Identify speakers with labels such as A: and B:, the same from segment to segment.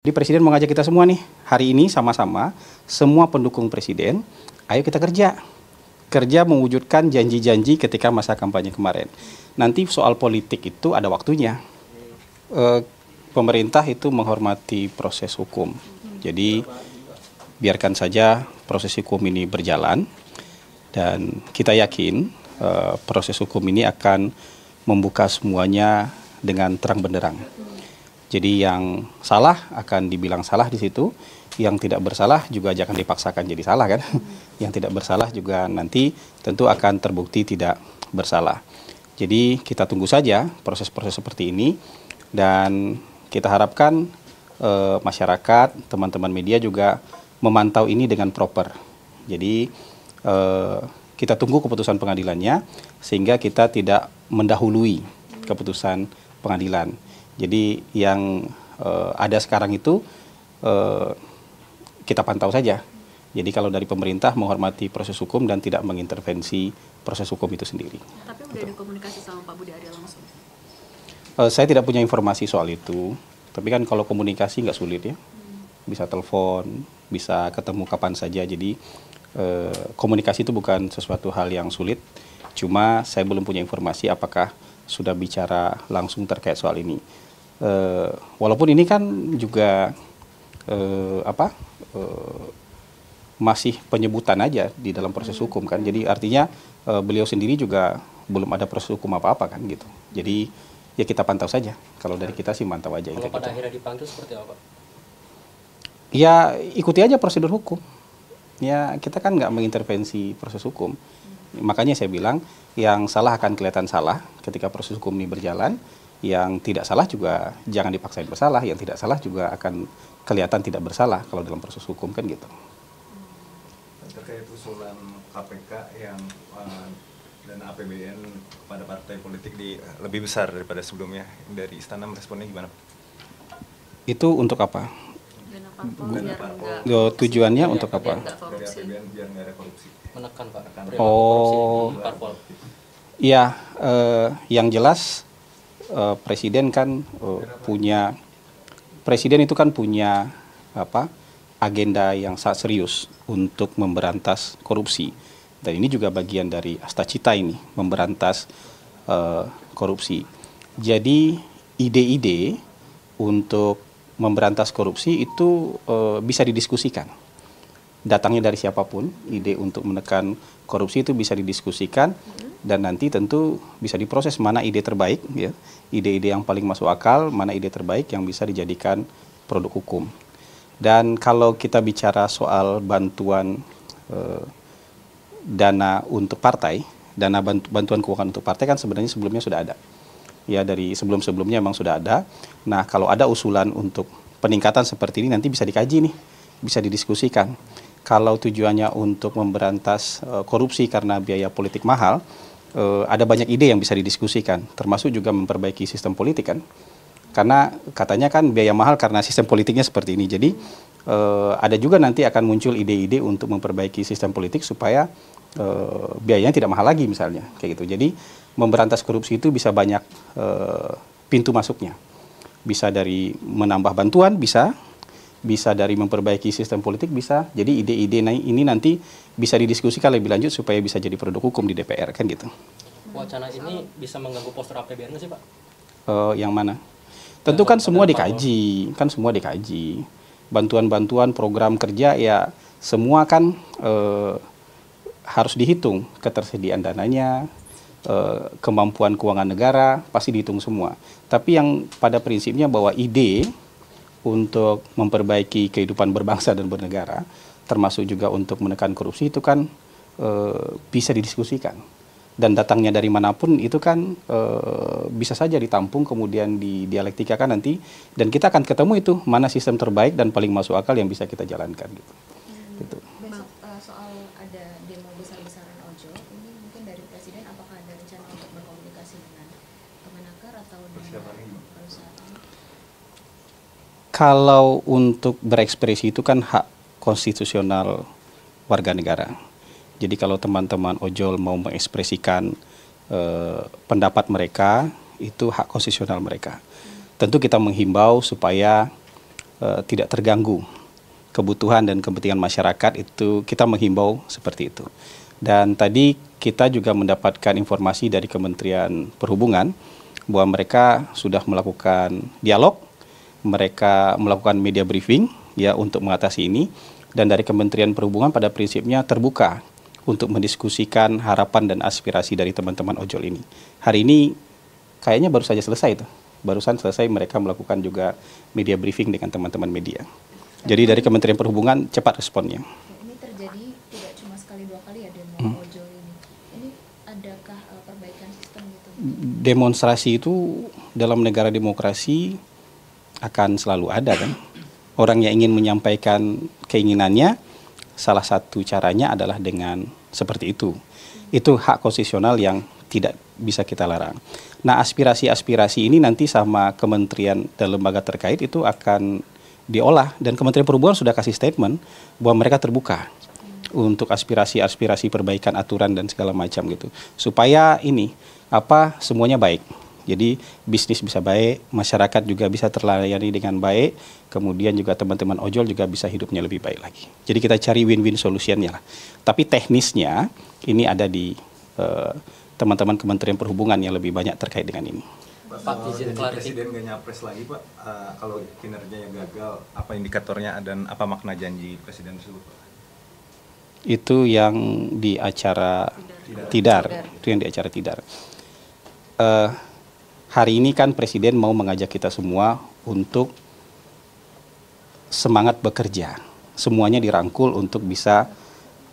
A: Jadi Presiden mengajak kita semua nih, hari ini sama-sama, semua pendukung Presiden, ayo kita kerja. Kerja mewujudkan janji-janji ketika masa kampanye kemarin. Nanti soal politik itu ada waktunya. Pemerintah itu menghormati proses hukum. Jadi biarkan saja proses hukum ini berjalan. Dan kita yakin proses hukum ini akan membuka semuanya dengan terang benderang. Jadi yang salah akan dibilang salah di situ, yang tidak bersalah juga jangan dipaksakan jadi salah kan. Yang tidak bersalah juga nanti tentu akan terbukti tidak bersalah. Jadi kita tunggu saja proses-proses seperti ini dan kita harapkan masyarakat, teman-teman media juga memantau ini dengan proper. Jadi kita tunggu keputusan pengadilannya sehingga kita tidak mendahului keputusan pengadilan. Jadi yang ada sekarang itu kita pantau saja. Jadi kalau dari pemerintah menghormati proses hukum dan tidak mengintervensi proses hukum itu sendiri.
B: Tapi udah ada komunikasi sama Pak Budi Arya langsung?
A: Saya tidak punya informasi soal itu. Tapi kan kalau komunikasi nggak sulit ya. Bisa telepon, bisa ketemu kapan saja. Jadi komunikasi itu bukan sesuatu hal yang sulit. Cuma saya belum punya informasi apakah sudah bicara langsung terkait soal ini. Walaupun ini kan juga masih penyebutan aja di dalam proses hukum kan. Jadi artinya beliau sendiri juga belum ada proses hukum apa-apa kan gitu. Jadi ya kita pantau saja. Kalau dari kita sih mantau aja.
C: Kalau pada akhirnya dipanggil seperti apa?
A: Ya ikuti aja prosedur hukum. Ya kita kan nggak mengintervensi proses hukum. Makanya saya bilang yang salah akan kelihatan salah ketika proses hukum ini berjalan. Yang tidak salah juga jangan dipaksain bersalah, yang tidak salah juga akan kelihatan tidak bersalah kalau dalam proses hukum kan gitu.
D: Terkait usulan KPK yang dana APBN pada partai politik lebih besar daripada sebelumnya, dari Istana meresponnya gimana?
A: Itu untuk apa?
B: Dana parpol
A: Tujuannya untuk apa?
D: Dari APBN biar nggak ada korupsi.
C: Menekan Pak.
A: Oh, iya, yang jelas Presiden kan Presiden itu kan punya agenda yang sangat serius untuk memberantas korupsi. Dan ini juga bagian dari Astacita ini, memberantas korupsi. Jadi ide-ide untuk memberantas korupsi itu bisa didiskusikan. Datangnya dari siapapun, ide untuk menekan korupsi itu bisa didiskusikan dan nanti tentu bisa diproses mana ide terbaik, ya, ide-ide yang paling masuk akal, mana ide terbaik yang bisa dijadikan produk hukum. Dan kalau kita bicara soal bantuan dana untuk partai, dana bantuan keuangan untuk partai kan sebenarnya sebelumnya sudah ada. Ya dari sebelum-sebelumnya memang sudah ada. Nah kalau ada usulan untuk peningkatan seperti ini nanti bisa dikaji nih, bisa didiskusikan. Kalau tujuannya untuk memberantas korupsi karena biaya politik mahal, ada banyak ide yang bisa didiskusikan, termasuk juga memperbaiki sistem politik kan. Karena katanya kan biaya mahal karena sistem politiknya seperti ini. Jadi ada juga nanti akan muncul ide-ide untuk memperbaiki sistem politik supaya biayanya tidak mahal lagi misalnya, kayak gitu. Jadi memberantas korupsi itu bisa banyak pintu masuknya. Bisa dari menambah bantuan, bisa dari memperbaiki sistem politik, bisa. Jadi ide-ide ini nanti bisa didiskusikan lebih lanjut supaya bisa jadi produk hukum di DPR kan gitu.
C: Wacana ini bisa mengganggu postur APBN nggak sih Pak?
A: Yang mana? Tentu kan semua dikaji, Bantuan-bantuan program kerja ya semua kan harus dihitung ketersediaan dananya, kemampuan keuangan negara pasti dihitung semua. Tapi yang pada prinsipnya bahwa ide untuk memperbaiki kehidupan berbangsa dan bernegara, termasuk juga untuk menekan korupsi itu kan bisa didiskusikan. Dan datangnya dari manapun itu kan bisa saja ditampung kemudian didialektikakan nanti dan kita akan ketemu itu mana sistem terbaik dan paling masuk akal yang bisa kita jalankan gitu. Gitu.
E: Besok soal ada demo besar-besaran ojol, ini mungkin dari Presiden apakah ada rencana untuk berkomunikasi dengan Kemenaker atau dengan perusahaan?
A: Kalau untuk berekspresi itu kan hak konstitusional warga negara. Jadi kalau teman-teman ojol mau mengekspresikan pendapat mereka, itu hak konstitusional mereka. Tentu kita menghimbau supaya tidak terganggu kebutuhan dan kepentingan masyarakat, itu kita menghimbau seperti itu. Dan tadi kita juga mendapatkan informasi dari Kementerian Perhubungan bahwa mereka sudah melakukan dialog, mereka melakukan media briefing ya untuk mengatasi ini, dan dari Kementerian Perhubungan pada prinsipnya terbuka untuk mendiskusikan harapan dan aspirasi dari teman-teman ojol ini. Hari ini kayaknya baru saja selesai itu. Barusan selesai mereka melakukan juga media briefing dengan teman-teman media. Jadi dari Kementerian Perhubungan cepat responnya.
E: Ini terjadi tidak cuma sekali dua kali ya demo ojol ini. Ini adakah perbaikan sistem gitu?
A: Demonstrasi itu dalam negara demokrasi akan selalu ada kan. Orang yang ingin menyampaikan keinginannya, salah satu caranya adalah dengan seperti itu. Itu hak konstitusional yang tidak bisa kita larang. Nah, aspirasi-aspirasi ini nanti sama kementerian dan lembaga terkait itu akan diolah, dan Kementerian Perhubungan sudah kasih statement bahwa mereka terbuka untuk aspirasi-aspirasi perbaikan aturan dan segala macam gitu. Supaya ini semuanya baik. Jadi bisnis bisa baik, masyarakat juga bisa terlayani dengan baik, kemudian juga teman-teman ojol juga bisa hidupnya lebih baik lagi. Jadi kita cari win-win solutionnya lah. Tapi teknisnya ini ada di teman-teman Kementerian Perhubungan yang lebih banyak terkait dengan ini.
D: Pak, izin Presiden nggak nyapres lagi Pak, kalau kinerjanya gagal, apa indikatornya dan apa makna janji Presiden tersebut Pak?
A: Itu yang di acara Tidar. Itu yang di acara Tidar. Hari ini kan Presiden mau mengajak kita semua untuk semangat bekerja. Semuanya dirangkul untuk bisa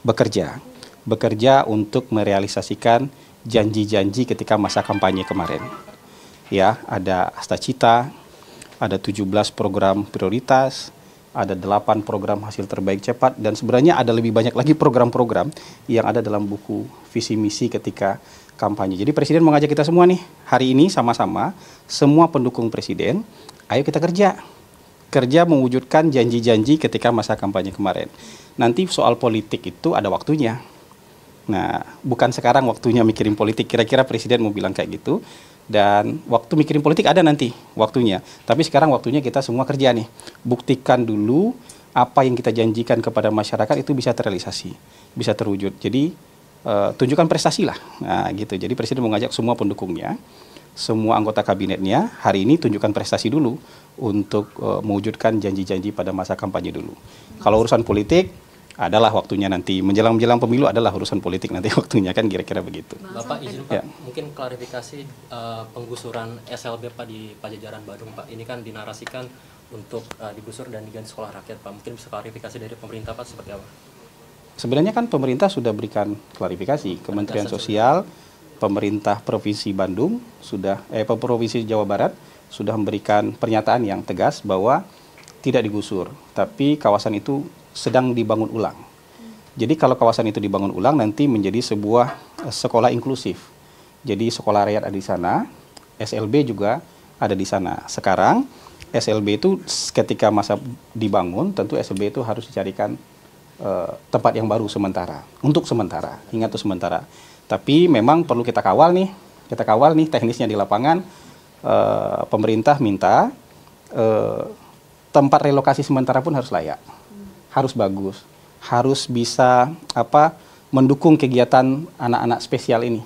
A: bekerja. Bekerja untuk merealisasikan janji-janji ketika masa kampanye kemarin. Ya, ada Astacita, ada 17 program prioritas, ada 8 program hasil terbaik cepat, dan sebenarnya ada lebih banyak lagi program-program yang ada dalam buku visi misi ketika kampanye. Jadi Presiden mengajak kita semua nih, hari ini sama-sama, semua pendukung Presiden, ayo kita kerja. Kerja mewujudkan janji-janji ketika masa kampanye kemarin. Nanti soal politik itu ada waktunya. Nah, bukan sekarang waktunya mikirin politik, kira-kira Presiden mau bilang kayak gitu. Dan waktu mikirin politik ada nanti waktunya. Tapi sekarang waktunya kita semua kerja nih. Buktikan dulu apa yang kita janjikan kepada masyarakat itu bisa terrealisasi, bisa terwujud. Jadi tunjukkan prestasi lah. Nah, gitu. Jadi Presiden mengajak semua pendukungnya, semua anggota kabinetnya, hari ini tunjukkan prestasi dulu untuk mewujudkan janji-janji pada masa kampanye dulu. Kalau urusan politik adalah waktunya nanti, menjelang pemilu adalah urusan politik nanti waktunya, kan kira-kira begitu.
C: Bapak izin Pak,
A: Ya.
C: mungkin klarifikasi penggusuran SLB Pak di Pajajaran Badung Pak, ini kan dinarasikan untuk digusur dan diganti sekolah rakyat Pak, mungkin bisa klarifikasi dari pemerintah Pak seperti apa?
A: Sebenarnya kan pemerintah sudah berikan klarifikasi, Kementerian Sosial, pemerintah Provinsi Bandung sudah, Provinsi Jawa Barat sudah memberikan pernyataan yang tegas bahwa tidak digusur, tapi kawasan itu sedang dibangun ulang. Jadi kalau kawasan itu dibangun ulang nanti menjadi sebuah sekolah inklusif. Jadi sekolah rakyat ada di sana, SLB juga ada di sana. Sekarang SLB itu ketika masa dibangun, tentu SLB itu harus dicarikan tempat yang baru sementara, untuk sementara, ingat itu sementara. Tapi memang perlu kita kawal nih teknisnya di lapangan. Pemerintah minta tempat relokasi sementara pun harus layak. Harus bagus, harus bisa mendukung kegiatan anak-anak spesial ini,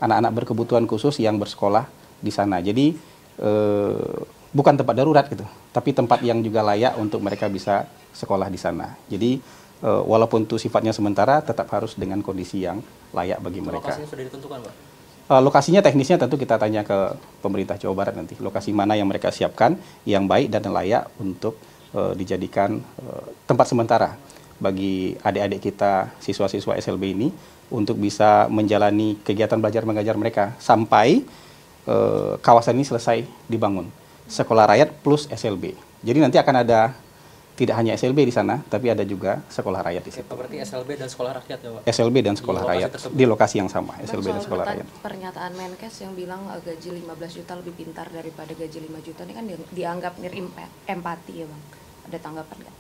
A: anak-anak berkebutuhan khusus yang bersekolah di sana. Jadi bukan tempat darurat gitu, tapi tempat yang juga layak untuk mereka bisa sekolah di sana. Jadi walaupun itu sifatnya sementara, tetap harus dengan kondisi yang layak bagi mereka.
C: Lokasinya sudah ditentukan Pak?
A: Lokasinya teknisnya tentu kita tanya ke pemerintah Jawa Barat nanti, lokasi mana yang mereka siapkan yang baik dan layak untuk dijadikan tempat sementara bagi adik-adik kita, siswa-siswa SLB ini untuk bisa menjalani kegiatan belajar mengajar mereka sampai kawasan ini selesai dibangun. Sekolah rakyat plus SLB. Jadi nanti akan ada tidak hanya SLB di sana, tapi ada juga sekolah rakyat di situ.
C: Berarti SLB dan sekolah rakyat ya Pak?
A: SLB dan sekolah rakyat di lokasi yang sama, SLB dan sekolah rakyat.
F: Pernyataan Menkes yang bilang gaji 15 juta lebih pintar daripada gaji 5 juta ini kan dianggap empati ya Bang. Ada tanggapan nggak?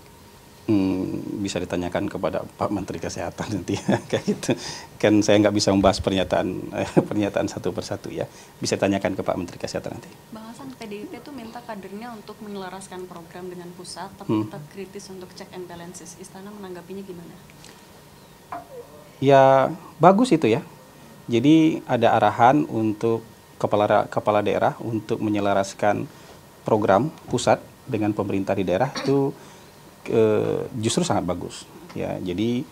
A: Bisa ditanyakan kepada Pak Menteri Kesehatan nanti kayak gitu. Kan saya nggak bisa membahas pernyataan satu persatu ya. Bisa ditanyakan ke Pak Menteri Kesehatan nanti.
B: Bang Hasan, kan PDIP tuh minta kadernya untuk menyelaraskan program dengan pusat, tapi tetap kritis untuk check and balances. Istana menanggapinya gimana?
A: Ya bagus itu ya. Jadi ada arahan untuk kepala daerah untuk menyelaraskan program pusat dengan pemerintah di daerah itu justru sangat bagus. Ya, jadi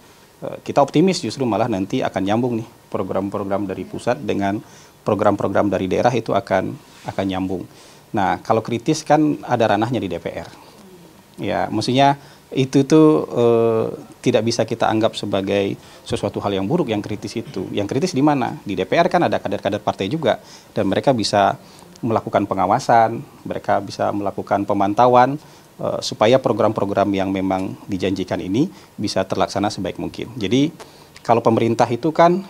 A: kita optimis justru malah nanti akan nyambung nih program-program dari pusat dengan program-program dari daerah itu akan nyambung. Nah, kalau kritis kan ada ranahnya di DPR. Ya, maksudnya itu tuh tidak bisa kita anggap sebagai sesuatu hal yang buruk yang kritis itu. Yang kritis di mana? Di DPR kan ada kader-kader partai juga dan mereka bisa melakukan pengawasan, mereka bisa melakukan pemantauan supaya program-program yang memang dijanjikan ini bisa terlaksana sebaik mungkin. Jadi kalau pemerintah itu kan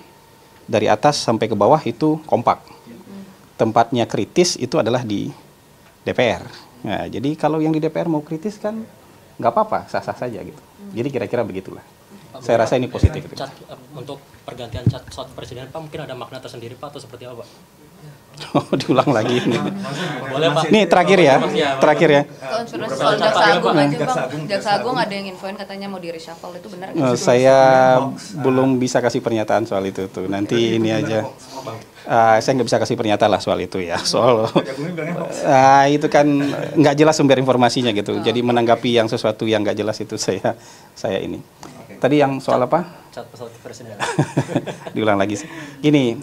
A: dari atas sampai ke bawah itu kompak. Tempatnya kritis itu adalah di DPR. Nah, jadi kalau yang di DPR mau kritis kan nggak apa-apa, sah-sah saja gitu. Jadi kira-kira begitulah. Saya rasa ini positif.
C: Untuk pergantian cat pesawat presiden Pak mungkin ada makna tersendiri Pak atau seperti apa Pak?
A: Oh, diulang lagi ini.
C: Boleh Pak.
A: Nih terakhir ya.
F: Konspirasi soal Jaksa Agung aja Bang. Jaksa Agung ada yang infoin katanya mau di reshuffle, itu benar nggak?
A: Saya belum bisa kasih pernyataan soal itu tuh. Nanti ini aja. Saya nggak bisa kasih pernyataan lah soal itu ya. Soal itu kan nggak jelas sumber informasinya gitu. Jadi menanggapi yang sesuatu yang nggak jelas itu saya ini. Tadi yang soal apa?
C: Cat pesawat presiden.
A: Diulang lagi. Gini,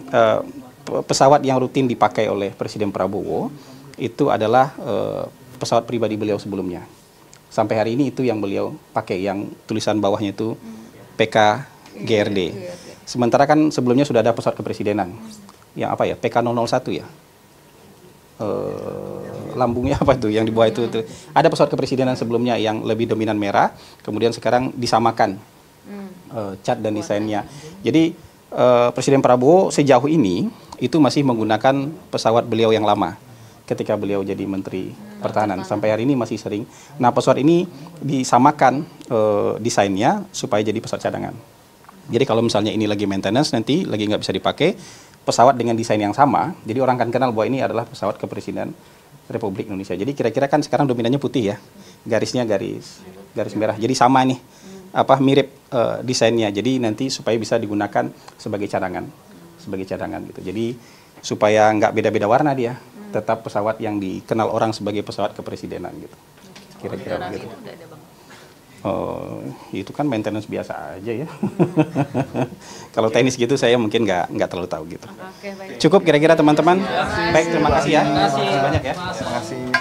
A: pesawat yang rutin dipakai oleh Presiden Prabowo itu adalah pesawat pribadi beliau sebelumnya. Sampai hari ini itu yang beliau pakai, yang tulisan bawahnya itu PKGRD. Sementara kan sebelumnya sudah ada pesawat kepresidenan. Yang apa ya? PK001 ya. Lambungnya apa tuh yang di bawah itu? Ada pesawat kepresidenan sebelumnya yang lebih dominan merah, kemudian sekarang disamakan cat dan desainnya. Jadi Presiden Prabowo sejauh ini itu masih menggunakan pesawat beliau yang lama ketika beliau jadi Menteri Pertahanan. Sampai hari ini masih sering. Nah, pesawat ini disamakan desainnya supaya jadi pesawat cadangan. Jadi kalau misalnya ini lagi maintenance, nanti lagi nggak bisa dipakai, pesawat dengan desain yang sama, jadi orang akan kenal bahwa ini adalah pesawat kepresiden Republik Indonesia. Jadi kira-kira kan sekarang dominannya putih ya, garisnya garis merah. Jadi sama nih, mirip desainnya. Jadi nanti supaya bisa digunakan sebagai cadangan gitu. Jadi supaya nggak beda-beda warna dia, tetap pesawat yang dikenal orang sebagai pesawat kepresidenan gitu. Kira-kira begitu. Itu kan maintenance biasa aja ya. Kalau teknis gitu saya mungkin nggak terlalu tahu gitu. Cukup kira-kira teman-teman. Baik, terima kasih ya. Terima kasih banyak ya.
D: Terima kasih.